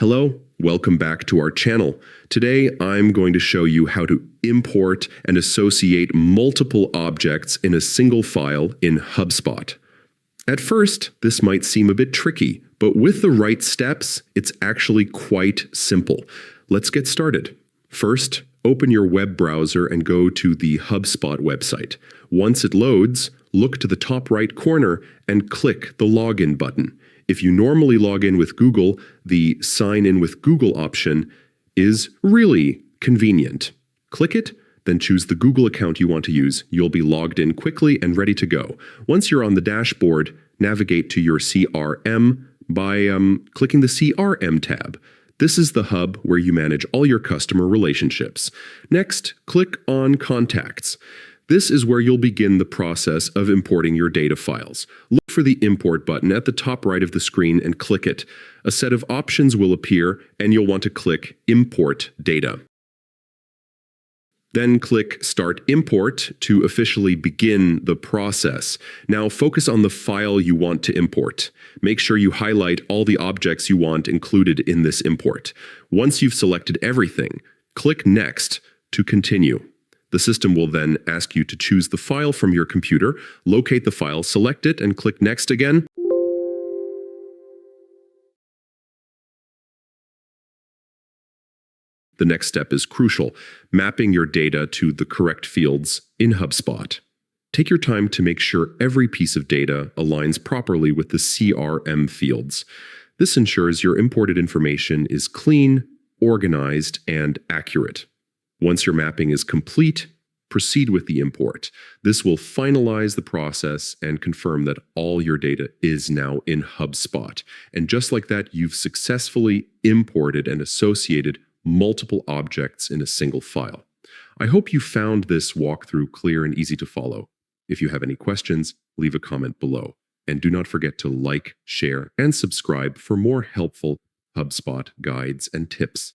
Hello, welcome back to our channel. Today, I'm going to show you how to import and associate multiple objects in a single file in Hubspot. At first, this might seem a bit tricky, but with the right steps, it's actually quite simple. Let's get started. First, open your web browser and go to the Hubspot website. Once it loads, look to the top right corner and click the Login button. If you normally log in with Google, the Sign in with Google option is really convenient. Click it, then choose the Google account you want to use. You'll be logged in quickly and ready to go. Once you're on the dashboard, navigate to your CRM by clicking the CRM tab. This is the hub where you manage all your customer relationships. Next, click on Contacts. This is where you'll begin the process of importing your data files. Look for the Import button at the top right of the screen and click it. A set of options will appear, and you'll want to click Import Data. Then click Start Import to officially begin the process. Now focus on the file you want to import. Make sure you highlight all the objects you want included in this import. Once you've selected everything, click Next to continue. The system will then ask you to choose the file from your computer, locate the file, select it, and click Next again. The next step is crucial, mapping your data to the correct fields in Hubspot. Take your time to make sure every piece of data aligns properly with the CRM fields. This ensures your imported information is clean, organized, and accurate. Once your mapping is complete, proceed with the import. This will finalize the process and confirm that all your data is now in Hubspot. And just like that, you've successfully imported and associated multiple objects in a single file. I hope you found this walkthrough clear and easy to follow. If you have any questions, leave a comment below. And do not forget to like, share, and subscribe for more helpful HubSpot guides and tips.